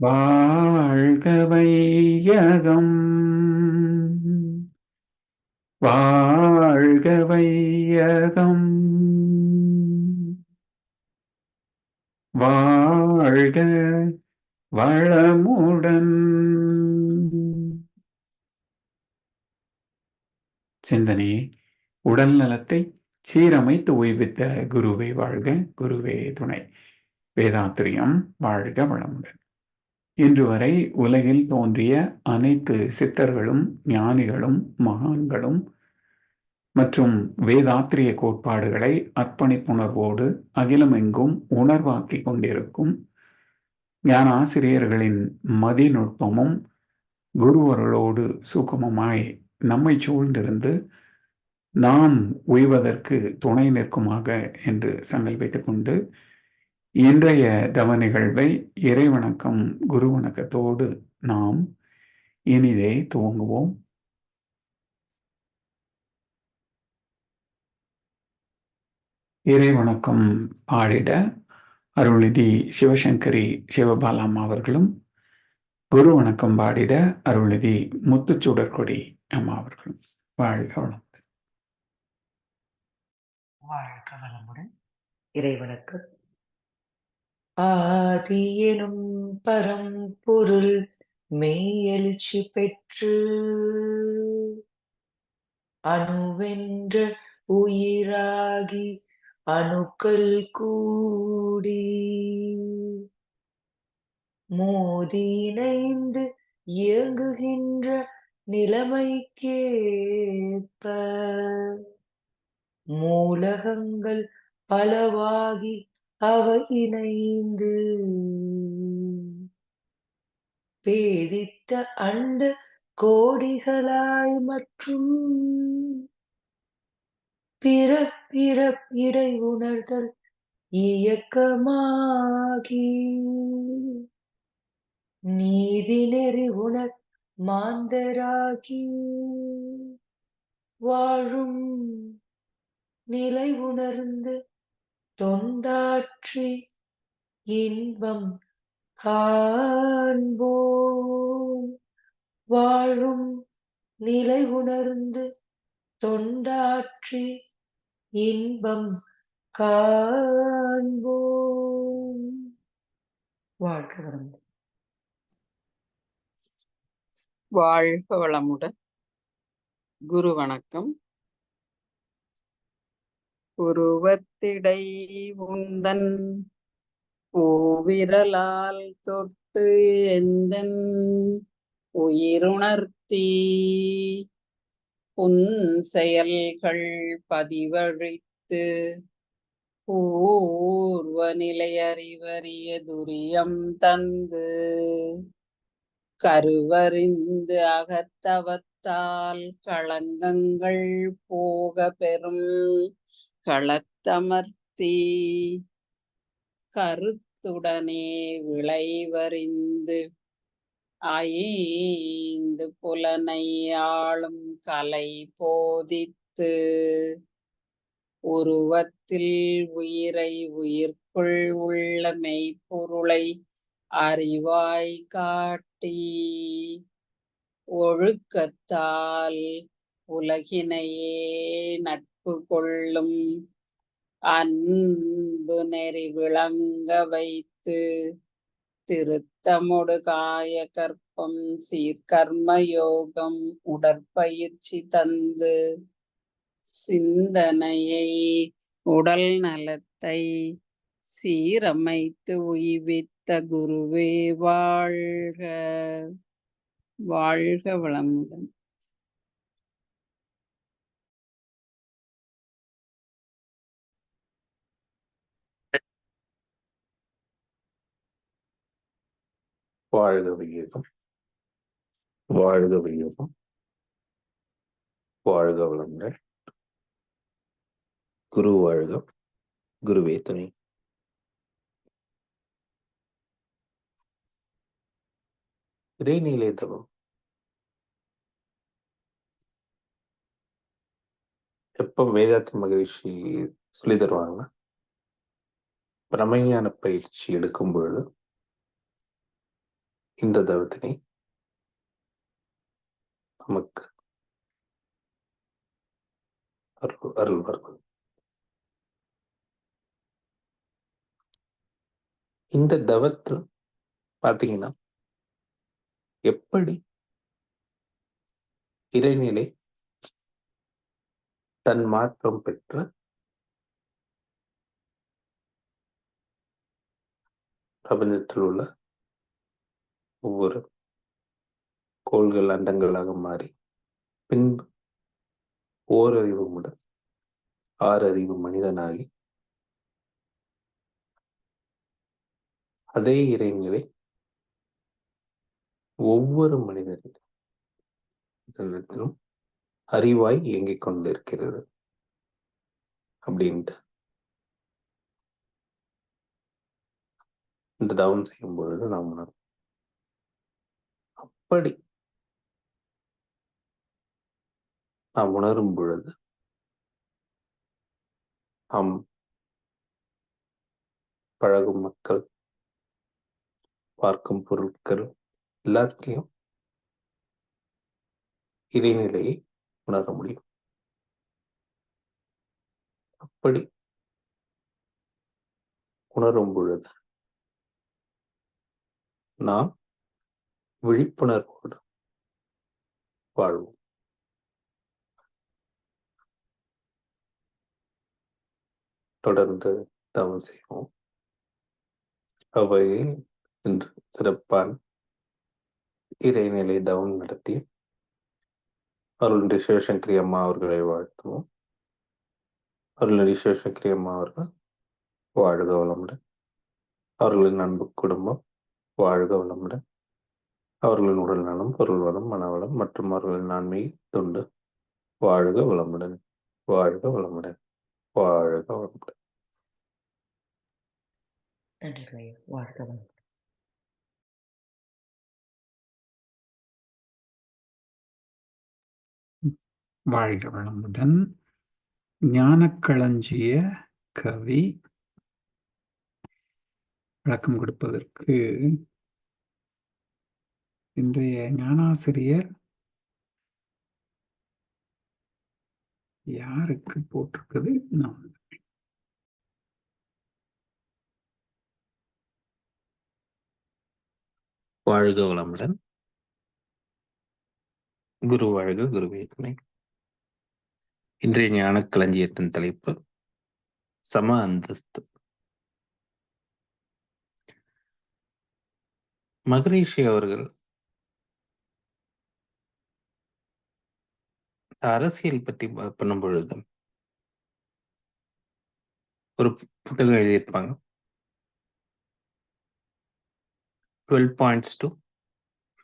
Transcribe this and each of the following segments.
வாழ்க வையகம், வாழ்க வையகம், வாழ்க வளமுடன். சிந்தனையே உடல் நலத்தை சீரமைத்து உய்வித்த குருவே வாழ்க, குருவே துணை. வேதாத்திரியம் வாழ்க வளமுடன். இன்று வரை உலகில் தோன்றிய அனைத்து சித்தர்களும் ஞானிகளும் மகான்களும் மற்றும் வேதாத்திரிய கோட்பாடுகளை அர்ப்பணிப்புணர்வோடு அகிலமெங்கும் உணர்வாக்கிக் கொண்டிருக்கும் ஞான ஆசிரியர்களின் மதிநுட்பமும் குருவர்களோடு சுகமமாய் நம்மை சூழ்ந்திருந்து நாம் உய்வதற்கு துணை நிற்குமாக என்று சங்கல்பித்துக் கொண்டு இன்றைய தவ நிகழ்வை இறைவணக்கம் குரு வணக்கத்தோடு நாம் இனிதே துவங்குவோம். இறைவணக்கம் பாடிட அருள்நிதி சிவசங்கரி சிவபாலாம்மா அவர்களும், குரு வணக்கம் பாடிட அருள்நிதி முத்துச்சுடர்கொடி அம்மா அவர்களும். வாழ்க வளமுடன். வாழ்க வளமுடன். இறைவணக்கம். ஆதி எனும் பரம்பொருள் மெய்யெழுச்சி பெற்று அணுவென்ற உயிராகி அணுக்கள் கூடி மோதி இணைந்து இயங்குகின்ற நிலைமைக்கேற்ப மூலகங்கள் பலவாகி அவை இணைந்து பேதித்த அண்ட கோடிகளாய் மற்றும் பிறப்பிறப்பிடை உணர்தல் இயக்கமாகி நீதி நெறி உணர் மாந்தராகி வாழும் நிலை உணர்ந்து தொண்டாற்றி இன்பம் காண்போம். வாழும் நிலை உணர்ந்து தொண்டாற்றி இன்பம் காண்போம். வாழ்க வளமுடன். வாழ்க வளமுடன். குரு வணக்கம். உருவத்திடை உந்தன் பூவிரலால் தொட்டு எந்தன் உயிருணர்த்தி உன் செயல்கள் பதிவழித்து பூர்வ நிலை அறிவறிய துரியம் தந்து கருவறிந்து அகத்தவத்தால் களங்கங்கள் போக பெறும் களத்தமர்த்தி கருத்துடனே விளைவறிந்து ஐந்து புலனை ஆளும் கலை போதித்து உருவத்தில் உயிரை உயிர்க்குள் உள்ள மெய்ப்பொருளை அறிவாய் காட்டி ஒழுக்கத்தால் உலகினையே நட்பு கொள்ளும் அன்பு நெறி விளங்க வைத்து திருத்தமுடு காய கற்பம் சீர்கர்ம யோகம் உடற்பயிற்சி தந்து சிந்தனையை உடல் நலத்தை சீரமைத்து உய்வித்த குருவே வாழ்க. வாழ்க வளமுடன். வாழ்க வையகம், வாழ்க வையகம், வாழ்க வளமுடன். குரு வாழ்க, குருவே துணை. இறைநிலை தவம் எப்ப வேதாத்ரி மகரிஷி சொல்லி தருவாங்கன்னா, பிரமஞான பயிற்சி எடுக்கும் பொழுது இந்த தவத்தினை நமக்கு அருள்வார்கள். இந்த தவத்தில் பார்த்தீங்கன்னா எப்படி இறைநிலை தன் மாற்றம் பெற்று பிரபஞ்சத்தில் உள்ள ஒவ்வொரு கோள்கள் அண்டங்களாக மாறி பின்பு ஓரறிவு முதல் 6 அறிவு மனிதனாகி அதே இறைநிலை ஒவ்வொரு மனிதனிடத்திலும் அறிவாய் இயங்கிக் கொண்டிருக்கிறது அப்படின்ட்டு இந்த தவம் செய்யும் பொழுது நாம் உணரும். அப்படி நாம் உணரும் பொழுது நாம் பழகும் மக்கள், பார்க்கும் பொருட்கள் எல்லாத்திலையும் இறைநிலையை உணர முடியும். அப்படி உணரும் பொழுது நாம் விழிப்புணர்வோடு வாழ்வோம். தொடர்ந்து தவம் செய்வோம். அவ்வகையில் இன்று சிறப்பான இறைநிலை தவம் நடத்தி அருள்நிதி சிவசங்கரி அம்மா அவர்களை வாழ்த்துவோம். அருள்நிதி சிவசங்கரி அம்மா அவர்கள் வாழ்க வளமுடன். அவர்களின் அன்பு குடும்பம் வாழ்க வளமுடன். அவர்களின் உடல் நலம், பொருள் வளம், மனவளம் மற்றும் அவர்களின் ஆன்மீக தொண்டு வாழ்க வளமுடன். வாழ்க வளமுடன். வாழ்க வளமுடன். நன்றிகள் ஐயா. வாழ்க வளமுடன். வாழ்க வளமுடன். ஞானக்களஞ்சிய கவி விளக்கம் கொடுப்பதற்கு இன்றைய ஞானாசிரியர் யாருக்கு போட்டிருக்குது? நாம் வாழ்க வளமுடன். குரு வாழ்க, குருவே துணை. இன்றைய ஞான களஞ்சியத்தின் தலைப்பு சம அந்தஸ்து. மகரிஷி அவர்கள் அரசியல் பற்றி பண்ணும் பொழுது ஒரு புத்தகம் எழுதியிருப்பாங்க, 12 points to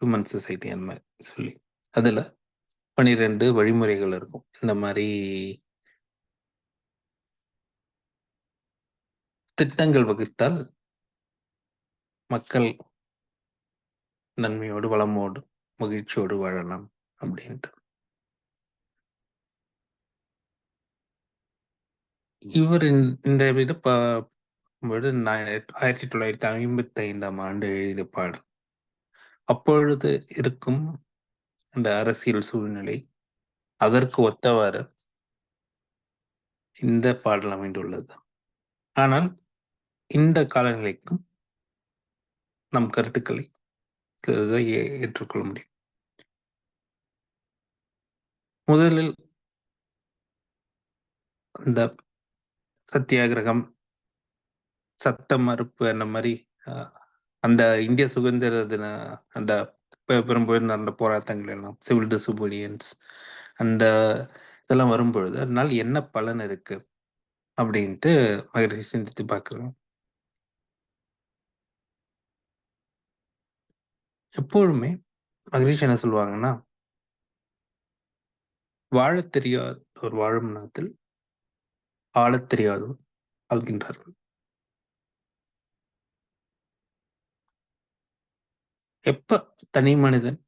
human society அந்த மாதிரி சொல்லி. அதுல 12 வழிமுறைகள் இருக்கும். இந்த மாதிரி திட்டங்கள் வகுத்தால் மக்கள் நன்மையோடு, வளமோடு, மகிழ்ச்சியோடு வாழலாம் அப்படின்ட்டு. இவர் இந்த விட 1955 எழுதிய பாடல். அப்பொழுது இருக்கும் அந்த அரசியல் சூழ்நிலை அதற்கு ஒத்தவாறு இந்த பாடல் அமைந்துள்ளது. ஆனால் இந்த காலநிலைக்கும் நம் கருத்துக்களை ஏற்றுக்கொள்ள முடியும். முதலில் இந்த சத்தியாகிரகம், சட்ட மறுப்பு, அந்த மாதிரி அந்த இந்திய சுதந்திர தின அந்த பெரும்பொழுது நடந்த போராட்டங்கள் எல்லாம், சிவில் டிசோபீடியன்ஸ், அந்த இதெல்லாம் வரும்பொழுது அதனால என்ன பலன் இருக்கு அப்படின்ட்டு மகிழ்ச்சி சிந்தித்து பார்க்குறோம். எப்பொழுதுமே மகிழ்ச்சி என்ன சொல்லுவாங்கன்னா, வாழத் தெரியாத ஒரு வாழும் நாட்டில் ஆளத் தெரியாதோர் ஆள்கின்றார்கள். எப்ப தனி மனிதன்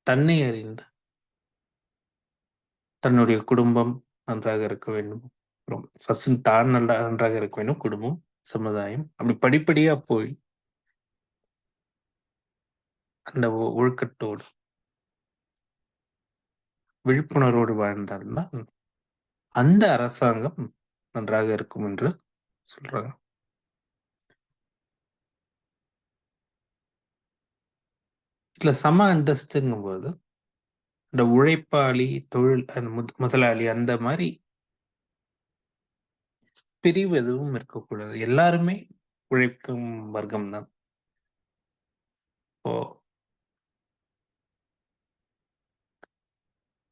தன்னை அறிந்து தன்னுடைய குடும்பம் நன்றாக இருக்க வேண்டும், ஃபர்ஸ்ட் தான் நன்றாக இருக்க வேண்டும், குடும்பம், சமுதாயம், அப்படி படிப்படியா போய் அந்த ஒழுக்கத்தோடு விழிப்புணர்வோடு வாழ்ந்தால்தான் அந்த அரசாங்கம் நன்றாக இருக்கும் என்று சொல்றாங்க. இதுல சம அந்தஸ்துங்கும் போது இந்த உழைப்பாளி தொழில் முதலாளி அந்த மாதிரி பிரிவு எதுவும் இருக்கக்கூடாது. எல்லாருமே உழைக்கும் வர்க்கம் தான். இப்போ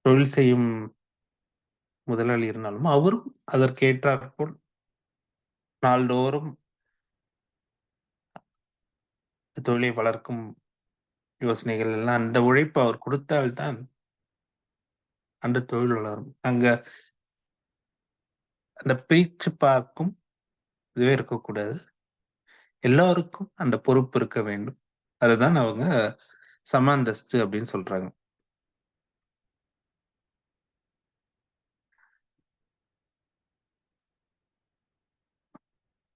தொழில் செய்யும் முதலாளி இருந்தாலும் அவரும் அதற்கேற்றாற்போல் நாள்தோறும் தொழிலை வளர்க்கும் யோசனைகள் எல்லாம் அந்த உழைப்பு அவர் கொடுத்தால்தான் அந்த தொழில் வளரும். அங்க அந்த பிரிச்சு பார்க்கும் இதுவே இருக்கக்கூடாது. எல்லாருக்கும் அந்த பொறுப்பு இருக்க வேண்டும். அதுதான் அவங்க சம அந்தஸ்து அப்படின்னு சொல்றாங்க.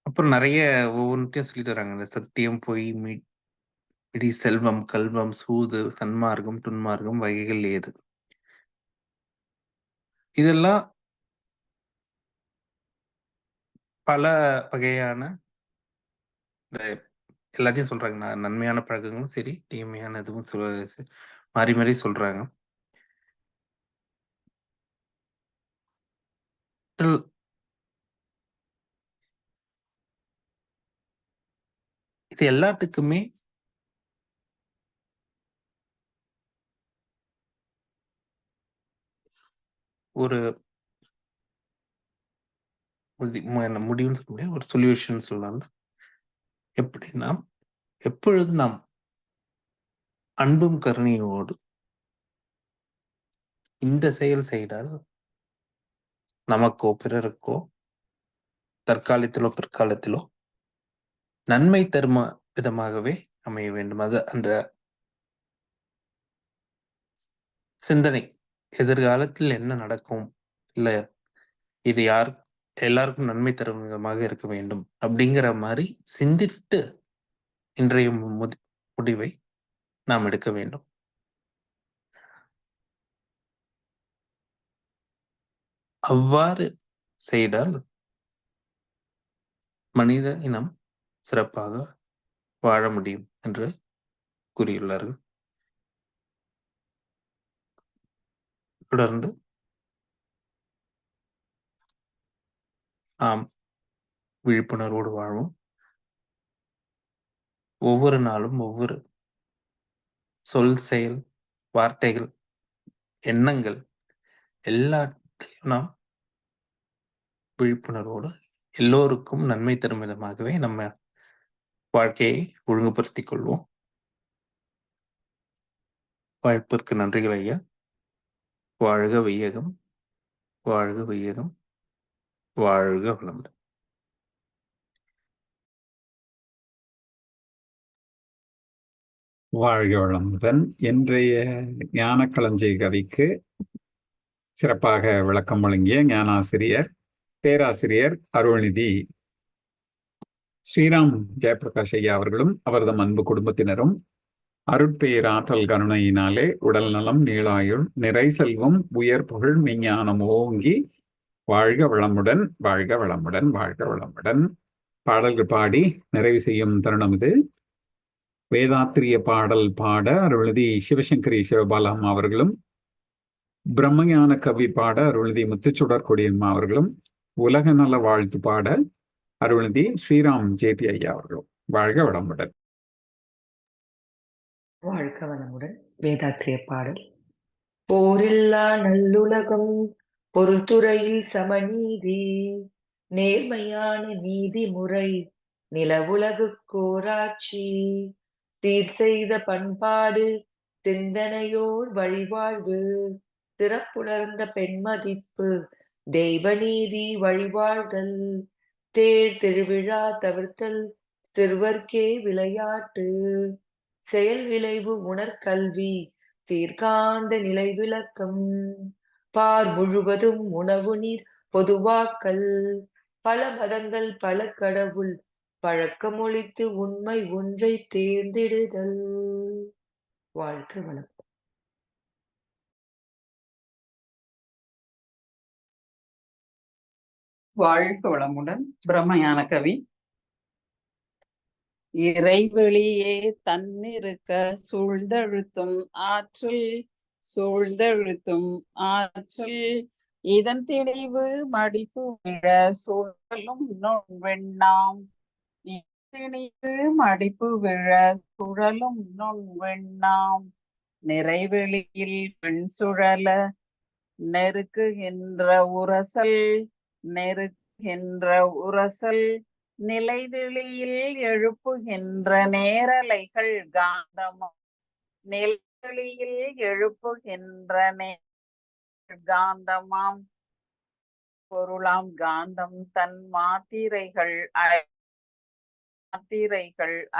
அப்புறம் நிறைய ஒவ்வொன்றையும் சொல்லிட்டு வராங்க. இந்த சத்தியம், பொய், மிடி, செல்வம், கல்வம், சூது, சன்மார்க்கம், துன்மார்க்கம் வகைகள் ஏது. இதெல்லாம் பல வகையான எல்லாத்தையும் சொல்றாங்க. நன்மையான பழக்கங்களும் சரி, தீமையான இதுவும் மாறி மாறி சொல்றாங்க. இது எல்லாத்துக்குமே ஒரு முடிவுன்னு சொல்ல முடியாது, ஒரு சொல்யூஷன் சொல்லலாம். எப்படின்னா, எப்பொழுது நாம் அன்பும் கருணையோடு இந்த செயல் செய்தால் நமக்கோ பிறருக்கோ தற்காலத்திலோ பிற்காலத்திலோ நன்மை தரும் விதமாகவே அமைய வேண்டும். அது அந்த சிந்தனை எதிர்காலத்தில் என்ன நடக்கும், இல்ல இது எல்லாருக்கும் நன்மை தரும் விதமாக இருக்க வேண்டும் அப்படிங்கிற மாதிரி சிந்தித்து இன்றைய முடிவை நாம் எடுக்க வேண்டும். அவ்வாறு செய்தால் மனித இனம் சிறப்பாக வாழ முடியும் என்று கூறியுள்ளார்கள். தொடர்ந்து விழிப்புணர்வோடு வாழ்வோம். ஒவ்வொரு நாளும் ஒவ்வொரு சொல், செயல், வார்த்தைகள், எண்ணங்கள் எல்லாத்தையும் நாம் விழிப்புணர்வோடு எல்லோருக்கும் நன்மை தரும் விதமாகவே நம்ம வாழ்க்கையை ஒழுங்குபடுத்திக் கொள்வோம். வாய்ப்பிற்கு நன்றிகள் ஐயா. வாழ்க வையகம், வாழ்க வையகம், வாழ்க வளமுடன். வாழ்க வளமுடன். இன்றைய ஞான களஞ்சிய கவிக்கு சிறப்பாக விளக்கம் வழங்கிய ஞானாசிரியர் பேராசிரியர் அருள்நிதி ஸ்ரீராம் ஜெயபிரகாஷ் ஐயா அவர்களும் அவரது அன்பு குடும்பத்தினரும் அருட்பேராற்றல் கருணையினாலே உடல் நலம், நீளாயுள், நிறை செல்வம், உயர் புகழ், மெஞ்ஞானம் ஓங்கி வாழ்க வளமுடன், வாழ்க வளமுடன், வாழ்க வளமுடன். பாடல்கள் பாடி நிறைவு செய்யும் தருணம் இது. வேதாத்திரிய பாடல் பாட அருள்நிதி சிவசங்கரி சிவபாலம்மா அவர்களும், பிரம்மஞான கவி பாட அருள்நிதி முத்துச்சுடர் கொடியம்மா அவர்களும், உலக நல வாழ்த்து பாட அருள்நிதி ஸ்ரீராம் ஜேபி ஐயா அவர்களும். வாழ்க வளமுடன். வாழ்க வளமுடன். வேதாத்திரிய பாடல். போரில்லா நல்லுலகம், பொருள்துறையில் சமநீதி, நேர்மையான நீதிமுறை, நிலவுலகுக்கோராட்சி, சீர் செய்த பண்பாடு, சிந்தனையோர் வழிவாழ்வு, சிறப்புணர்ந்த பெண்மதிப்பு, தெய்வநீதி வழிவாழ்தல், திருவிழா தவிர்த்தல், சிறுவர்க்கே விளையாட்டு, செயல் விளைவு உணர்கல்வி, சீர்காந்த நிலை விளக்கம், பார் முழுவதும் உணவு நீர் பொதுவாக்கல், பல மதங்கள் பல கடவுள் பழக்கமொழித்து உண்மை ஒன்றை தேர்ந்தெடுதல். வாழ்க வளம். வாழ்க வளமுடன். பிரம்மஞான கவி. இறைவெளியே தன்னிருக்க சூழ்ந்தழுத்தும் ஆற்றல் இதன் தெளிவு மடிப்பு விழ சுழலும் நுண்வெண்ணாம். மடிப்பு விழ சுழலும் நுண்வெண்ணாம். நிறைவெளியில் பெண் சுழல நெருக்குகின்ற உரசல் நிலைவெளியில் எழுப்புகின்ற நேரலைகள் காந்தமாம். பொருளாம் காந்தம் தன் மாத்திரைகள்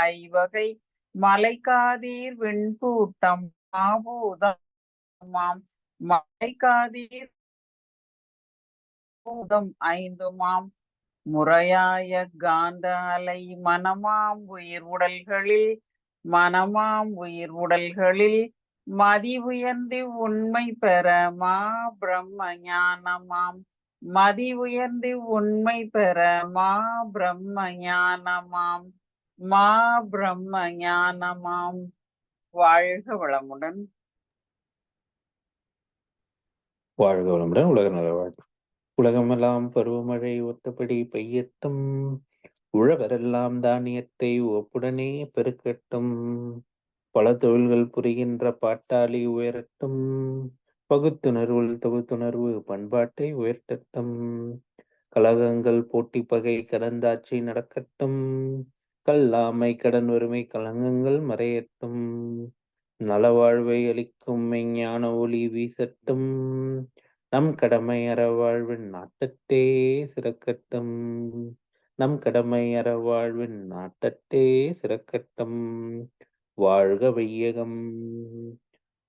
ஐவகை மலைக்காதீர் விண்கூட்டம் மாபூதமாம். மலைக்காதீர் பூதம் ஐந்துமாம். முறையாய காந்த அலை மனமாம் உயிர் உடல்களில் மதி உயர்ந்து உண்மை பெற மா பிரம்ம ஞானமாம். வாழ்க வளமுடன். வாழ்க வளமுடன். உலக நல வாழ்த்து. உலகமெல்லாம் பருவமழை ஒத்தபடி பெய்யட்டும். உழவரெல்லாம் தானியத்தை ஒப்புடனே பெருக்கட்டும். பல தொழில்கள் புரிகின்ற பாட்டாளி உயரட்டும். பகுத்துணர்வுள் தொகுத்துணர்வு பண்பாட்டை உயர்த்தட்டும். கலகங்கள் போட்டி பகை கடந்தாட்சி நடக்கட்டும். கல்லாமை கடன் வறுமை கலங்கங்கள் மறையட்டும். நலவாழ்வை அளிக்கும் மெஞ்ஞான ஒளி வீசட்டும். நம் கடமை அறவாழ்வின் நாட்டத்தே சிறக்கட்டும். வாழ்க வையகம்,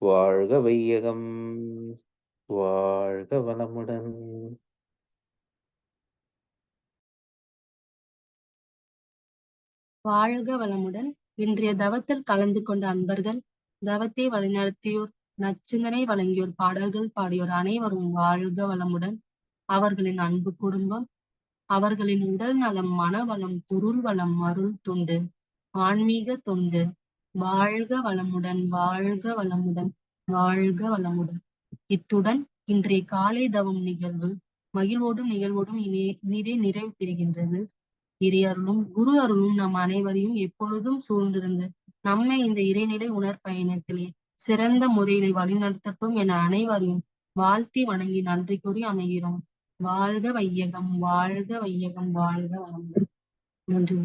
வாழ்க வையகம், வாழ்க வளமுடன். வாழ்க வளமுடன். இன்றைய தவத்தில் கலந்து கொண்ட அன்பர்கள், தவத்தை வழிநடத்தியோர், நச்சிந்தனை வழங்கியோர், பாடல்கள் பாடியோர் அனைவரும் வாழ்க வளமுடன். அவர்களின் அன்பு குடும்பம், அவர்களின் உடல் நலம், மனவளம், பொருள் வளம், அருள் தொண்டு, ஆன்மீக தொண்டு வாழ்க வளமுடன், வாழ்க வளமுடன், வாழ்க வளமுடன். இத்துடன் இன்றைய காலை தவம் நிகழ்வு மகிழ்வோடும் நிகழ்வோடும் இனிதே நிறைவு பெறுகின்றது. இறை அருளும் குரு அருளும் நம் அனைவரையும் எப்பொழுதும் சூழ்ந்திருந்து நம்மை இந்த இறைநிலை உணர்பயணத்திலே சிறந்த முறையிலே வழிநடத்தட்டும் என அனைவரையும் வாழ்த்தி வணங்கி நன்றி கூறி அமைகிறோம். வாழ்க வையகம், வாழ்க வையகம், வாழ்க வளமுடன். நன்றி.